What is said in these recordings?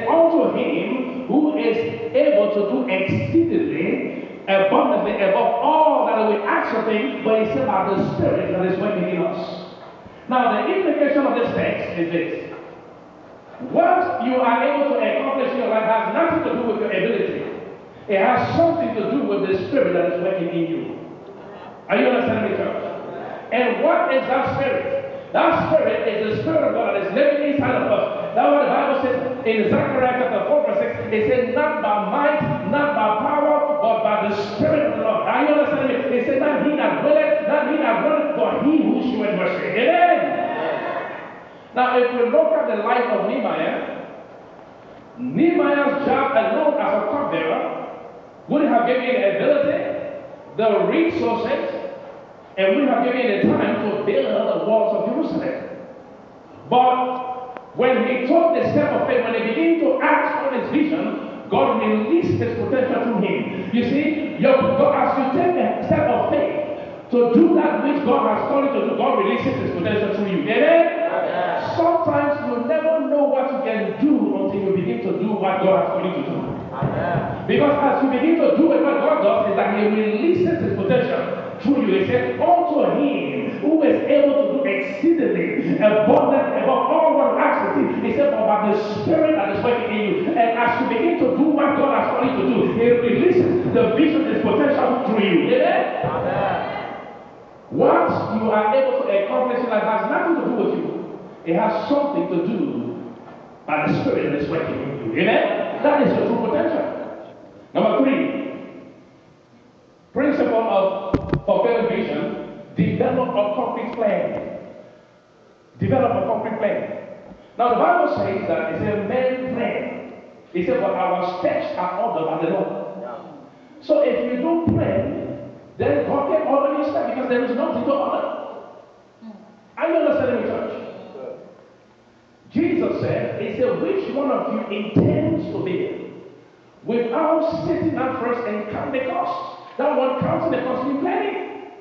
unto him who is able to do exceedingly abundantly above all that we ask of him, but he said by the Spirit that is working in us. Now the implication of this text is this. What you are able to accomplish in your life has nothing to do with your ability. It has something to do with the Spirit that is working in you. Are you understanding me, church? And what is that Spirit? That Spirit is the Spirit of God that is living inside of us. That's what the Bible says in Zechariah chapter 4 verse 6. It says, not by might, not by power, but by the Spirit of the Lord. Are you understanding me? It says, not he that willeth, not he that runneth, but he who showeth mercy. Amen. Now, if we look at the life of Nehemiah, Nehemiah's job alone as a cupbearer would have given him the ability, the resources, and would have given him the time to build the walls of Jerusalem. But when he took the step of faith, when he began to act on his vision, God released his potential to him. You see, as you take the step of faith to do that which God has called you to do, God releases his potential to you. Amen? Sometimes you never know what you can do until you begin to do what God has called you to do. Because as you begin to do what God does, is that he releases his potential through you. He said, unto him who is able to do exceedingly abundant above all what asks of him. He said, but by the Spirit that is working in you. And as you begin to do what God has called you to do, he releases the vision, his potential through you. Amen? What you are able to accomplish in life has nothing to do with you. It has something to do by the Spirit that is working in you. Amen? That is your true potential. Number 3, principle of fulfilling vision, develop a concrete plan. Develop a concrete plan. Now the Bible says that it's a man's plan. It says, but our steps are ordered by the Lord. So if you don't plan, then God can order your steps because there is nothing to order. Are you understanding me, church? Jesus said, he said, which one of you intends to live without sitting down first and count the cost? That one counting the cost in planning.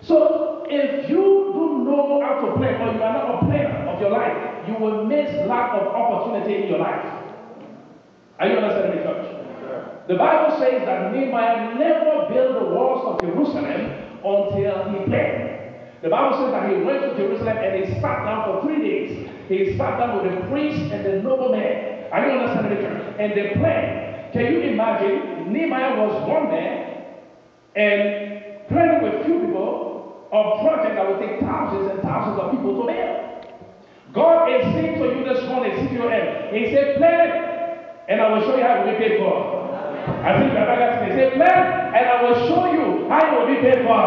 So if you don't know how to plan, or you are not a planner of your life, you will miss lack of opportunity in your life. Are you understanding me, church? The Bible says that Nehemiah never built the walls of Jerusalem until he planned. The Bible says that he went to Jerusalem and he sat down for 3 days. He sat down with the priest and the nobleman. Are you understanding the church? And they planned. Can you imagine? Nehemiah was one man and planning with few people a project that would take thousands and thousands of people to build. God is saying to you this morning, CTOM. He said, plan, and I will show you how it will be paid for. I think Rabbi Gaskin said, plan, and I will show you how it will be paid for.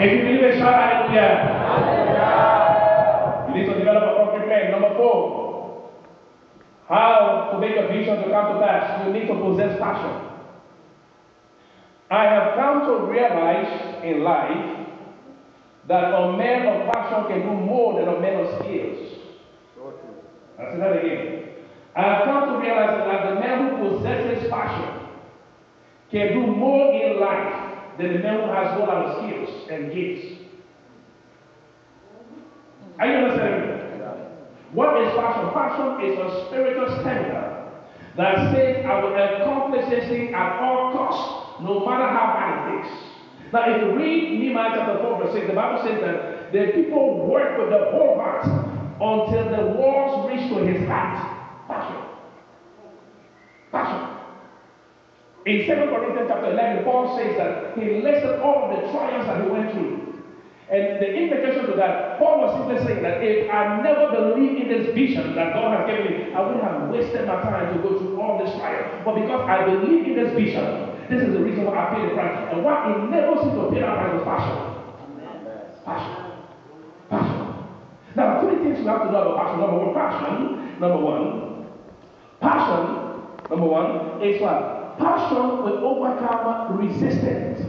If you believe it, shout hallelujah. Hallelujah. You need to develop a concrete plan. Number 4, how to make a vision to come to pass. You need to possess passion. I have come to realize in life that a man of passion can do more than a man of skills. I'll say that again. I have come to realize that the man who possesses passion can do more in life than the man who has all other skills and gifts. Are you understanding? What is passion? Passion is a spiritual stamina that says, I will accomplish this thing at all costs, no matter how hard it is. Now, if you read Nehemiah chapter 4, verse 6, the Bible says that the people worked with the whole heart until the walls reached to his heart. Passion. Passion. In 2 Corinthians chapter 11, Paul says that he listed all of the trials that he went through. And the implication to that, Paul was simply saying that if I never believed in this vision that God has given me, I wouldn't have wasted my time to go through all this trial. But because I believe in this vision, this is the reason why I paid the price. And what enables you to pay that price was passion. Passion. Passion. Now, 3 things you have to know about passion. Number one is what? Passion will overcome resistance.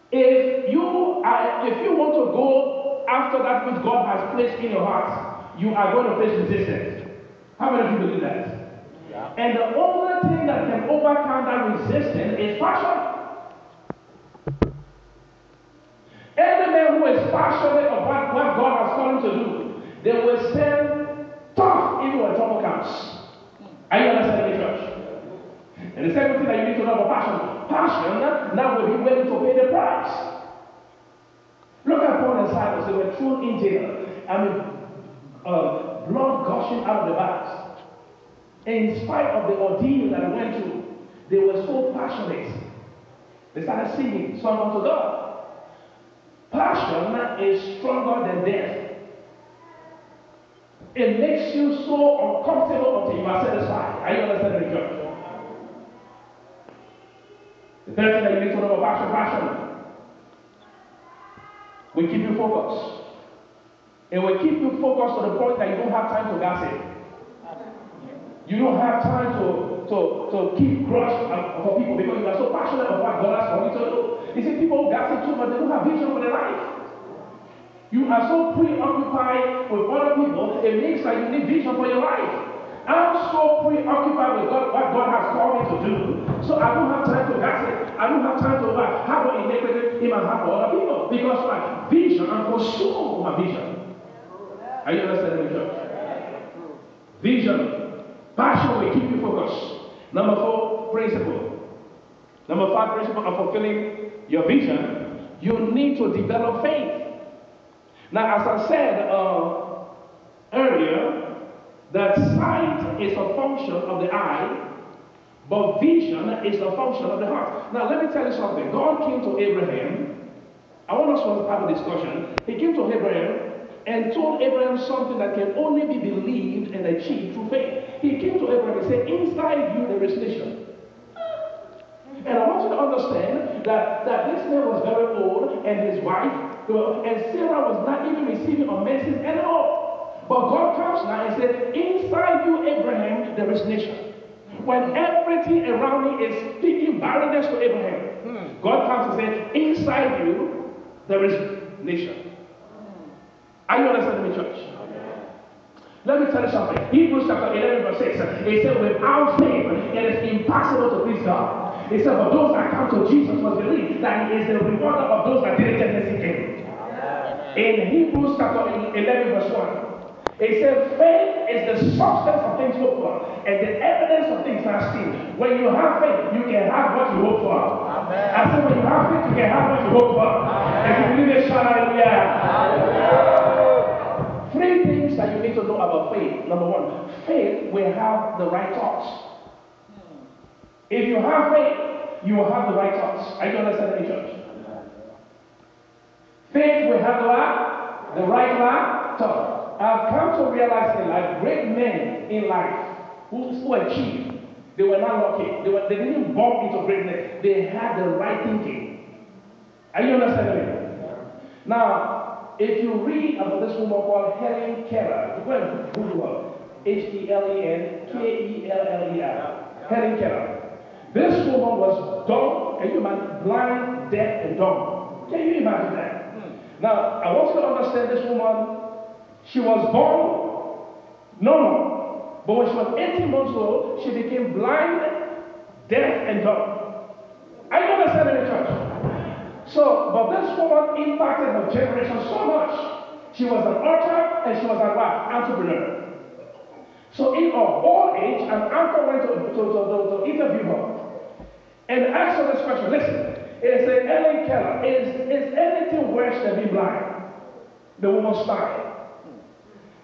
If you want to go after that which God has placed in your heart, you are going to face resistance. How many of you believe that? Yeah. And the only thing that can overcome that resistance is passion. Every man who is passionate about what God has called him to do, they will stand tough were thrown in jail. I mean, blood gushing out of the backs. In spite of the ordeal that they went through, they were so passionate. They started singing song unto God. Passion is stronger than death. It makes you so uncomfortable until you are satisfied. Are you understanding, church? The third thing that you need to know about passion will keep you focused. It will keep you focused to the point that you don't have time to gossip. You don't have time to keep crush for people because you are so passionate about what God has for you to do. You see, people who gossip too much, they don't have vision for their life. You are so preoccupied with other people, it means that you need vision for your life. I'm so preoccupied with God, what God has called me to do, so I don't have time to gossip. I don't have time to have an iniquity in my heart for other people. Because my vision, I'm consumed with my vision. Are you understanding, church? Vision. Passion will keep you focused. Number 4 principle. Number 5 principle of fulfilling your vision, you need to develop faith. Now, as I said earlier, that sight is a function of the eye, but vision is a function of the heart. Now, let me tell you something. God came to Abraham. I want us to have a discussion. He came to Abraham and told Abraham something that can only be believed and achieved through faith. He came to Abraham and said, inside you there is nation. And I want you to understand that this man was very old and his wife, and Sarah was not even receiving a message at all. But God comes now and said, inside you, Abraham, there is nation. When everything around me is speaking barrenness to Abraham, God comes and said, inside you, there is nation. Are you understanding me, church? Let me tell you something. Hebrews chapter 11 verse 6. It said, without faith, it is impossible to please God. It said, for those that come to Jesus must believe that He is the rewarder of those that diligently seek Him. In Hebrews chapter 11 verse 1, it said, faith is the substance of things hoped for and the evidence of things not seen. When you have faith, you can have what you hope for. Amen. I said, when you have faith, you can have what you hope for. Amen. If you believe it, shout hallelujah. Hallelujah. 3 things that you need to know about faith. Number 1, faith will have the right thoughts. If you have faith, you will have the right thoughts. Are you understanding me, church? Faith will have the right thought. I've come to realize in life, great men in life who achieved, they were not lucky. They didn't bump into greatness. They had the right thinking. Are you understanding me? Now, if you read about this woman called Helen Keller, go and Google her. Helen Keller. Helen Keller. This woman was dumb. Can you imagine? Blind, deaf, and dumb. Can you imagine that? Now, I want you to understand this woman. She was born normal, but when she was 18 months old, she became blind, deaf, and dumb. Are you understanding the church? So, but this woman impacted her generation so much. She was an author and she was an entrepreneur. So in her old age, an anchor went to interview her and asked her this question. Listen, it said, Helen Keller, is anything worse than being blind? The woman smiled.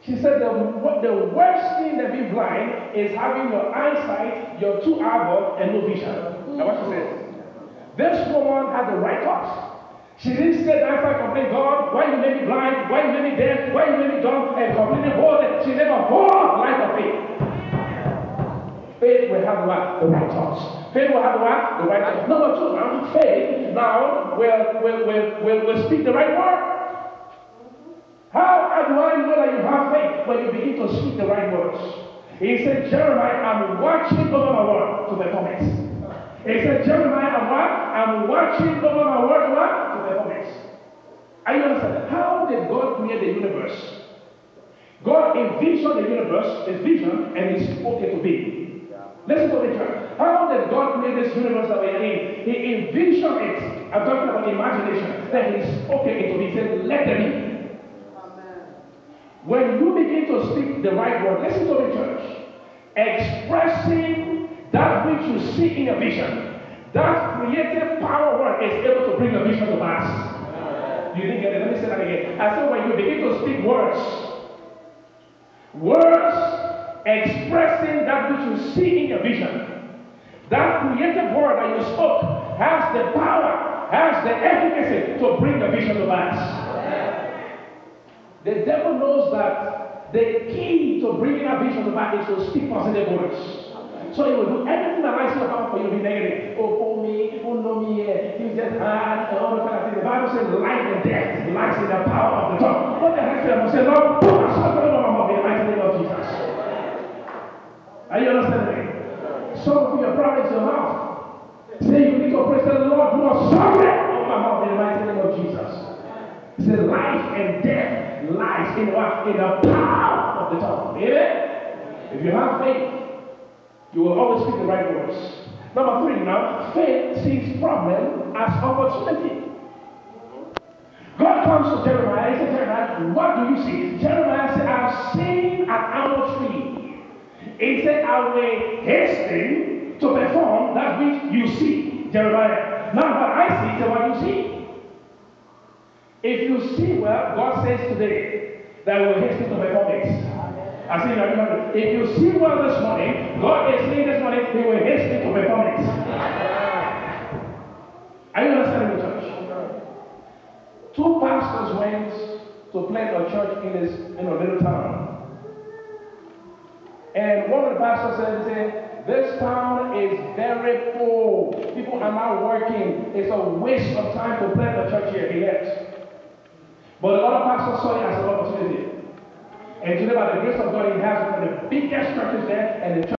She said the worst thing than being blind is having your eyesight, your 2 eyeballs, and no vision. Now what she said? This woman had the right thoughts. She didn't sit down and complain, God, why you made me blind? Why you made me deaf? Why you made me dumb? And completely bored. She never bought life of faith. Faith will have the right thoughts. Faith will have the right thoughts. Number 2, now, faith now will speak the right word. How do I know that you have faith? When you begin to speak the right words. He said, Jeremiah, I'm watching over my word to perform it. He said, Jeremiah, I'm watching over my word to perform it. Are you understand? How did God create the universe? God envisioned the universe, His vision, and He spoke it to be. Listen to me, church. How did God create this universe that we are in? He envisioned it. I'm talking about imagination. Then He spoke it into be. He said, let there be. When you begin to speak the right word, listen to me, church, expressing that which you see in a vision, that creative power word is able to bring a vision to pass. You didn't get it. Let me say that again. I said when you begin to speak words, words expressing that which you see in your vision, that creative word that you spoke has the power, has the efficacy to bring the vision to pass. The devil knows that the key to bringing a vision to pass is to speak positive words. So he will do everything that lies in your mouth for you to be negative. Oh, me, oh, no, me, he's just hard, and all the kind of things. The Bible says life and death lies in the power of the tongue. What the heck is that? Say, Lord, put a shot in my mouth in the mighty name of Jesus. Are you understanding me? Some of you are proud of your mouth. Say you need to praise the Lord, you are sorry in my mouth in the mighty name of Jesus. Say life and death lies in what? In the power of the tongue. Amen? If you have faith, you will always speak the right words. Number 3 now, faith sees problem as opportunity. God comes to Jeremiah. He said, Jeremiah, what do you see? Jeremiah said, I've seen an almond tree. He said, I will hasten to perform that which you see. Jeremiah. Now what I see is what you see. If you see well, God says today that I will hasten to perform it. I see that if you see well this morning, God is saying this morning, He will hasten to perform it. Are you understanding the church? 2 pastors went to plant a church in a little town. And one of the pastors said, this town is very full. People are not working. It's a waste of time to plant a church here. He left. But the other pastor saw it as an opportunity. And today, by the grace of God, he has one of the biggest churches there, and the church